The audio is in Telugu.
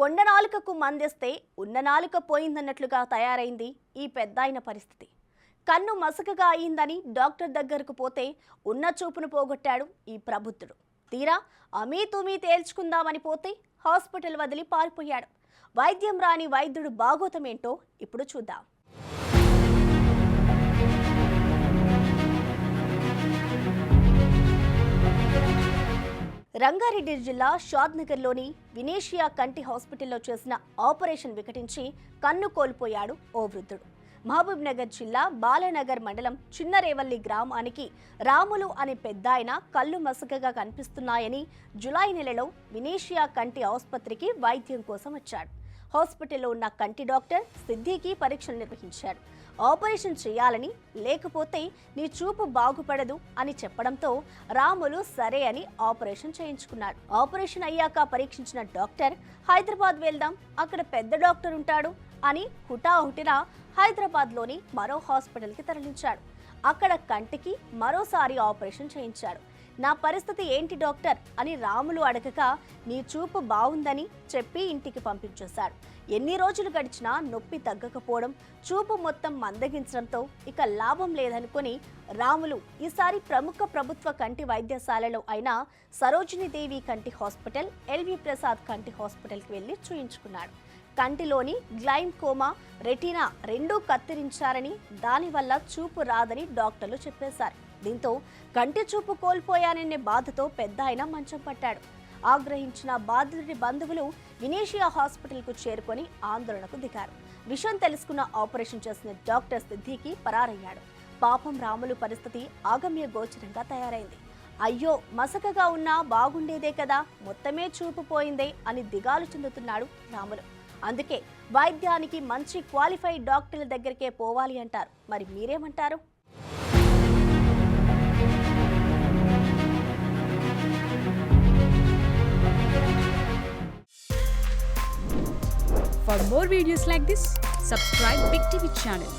కొండ నాలుకకు మందేస్తే ఉన్న నాలుక పోయిందన్నట్లుగా తయారైంది ఈ పెద్దాయన పరిస్థితి. కన్ను మసకగా అయిందని డాక్టర్ దగ్గరకు పోతే ఉన్న చూపును పోగొట్టాడు ఈ ప్రబుద్ధుడు. తీరా అమీతుమీ తేల్చుకుందామని పోతే హాస్పిటల్ వదిలి పారిపోయాడు. వైద్యం రాని వైద్యుడు బాగోతమేంటో ఇప్పుడు చూద్దాం. రంగారెడ్డి జిల్లా షాద్నగర్లోని వినేషియా కంటి హాస్పిటల్లో చేసిన ఆపరేషన్ వికటించి కన్ను కోల్పోయాడు ఓ వృద్ధుడు. మహబూబ్ నగర్ జిల్లా బాలనగర్ మండలం చిన్నరేవల్లి గ్రామానికి రాములు అనే పెద్దాయన కళ్ళు మసకగా కనిపిస్తున్నాయని జులై నెలలో వినేషియా కంటి ఆసుపత్రికి వైద్యం కోసం వచ్చాడు. హాస్పిటల్లో ఉన్న కంటి డాక్టర్ సిద్ధికి పరీక్షలు నిర్వహించాడు. ఆపరేషన్ చేయాలని, లేకపోతే నీ చూపు బాగుపడదు అని చెప్పడంతో రాములు సరే అని ఆపరేషన్ చేయించుకున్నాడు. ఆపరేషన్ అయ్యాక పరీక్షించిన డాక్టర్ హైదరాబాద్ వెళ్దాం, అక్కడ పెద్ద డాక్టర్ ఉంటాడు అని హుటాహుటిన హైదరాబాద్లోని మరో హాస్పిటల్కి తరలించాడు. అక్కడ కంటికి మరోసారి ఆపరేషన్ చేయించాడు. నా పరిస్థితి ఏంటి డాక్టర్ అని రాములు అడగక నీ చూపు బాగుందని చెప్పి ఇంటికి పంపించేశాడు. ఎన్ని రోజులు గడిచినా నొప్పి తగ్గకపోవడం, చూపు మొత్తం మందగించడంతో ఇక లాభం లేదనుకుని రాములు ఈసారి ప్రముఖ ప్రభుత్వ కంటి వైద్యశాలలో అయిన సరోజినీదేవి కంటి హాస్పిటల్, ఎల్వి ప్రసాద్ కంటి హాస్పిటల్కి వెళ్ళి చూయించుకున్నాడు. కంటిలోని గ్లైకోమా, రెటీనా రెండూ కత్తిరించారని, దానివల్ల చూపు రాదని డాక్టర్లు చెప్పేశారు. దీంతో కంటి చూపు కోల్పోయాననే బాధతో పెద్దాయన మంచం పట్టాడు. ఆగ్రహించిన బాధితుడి బంధువులు వినేషియా హాస్పిటల్కు చేరుకొని ఆందోళనకు దిగారు. విషయం తెలుసుకున్న ఆపరేషన్ చేసిన డాక్టర్ సిద్ధికి పరారయ్యాడు. పాపం రాములు పరిస్థితి ఆగమ్య గోచరంగా తయారైంది. అయ్యో మసకగా ఉన్నా బాగుండేదే కదా, మొత్తమే చూపు పోయిందే అని దిగాలు చెందుతున్నాడు రాములు. అందుకే వైద్యానికి మంచి క్వాలిఫైడ్ డాక్టర్ల దగ్గరికే పోవాలి అంటారు. మరి మీరేమంటారు? For more videos like this, subscribe Big TV channel.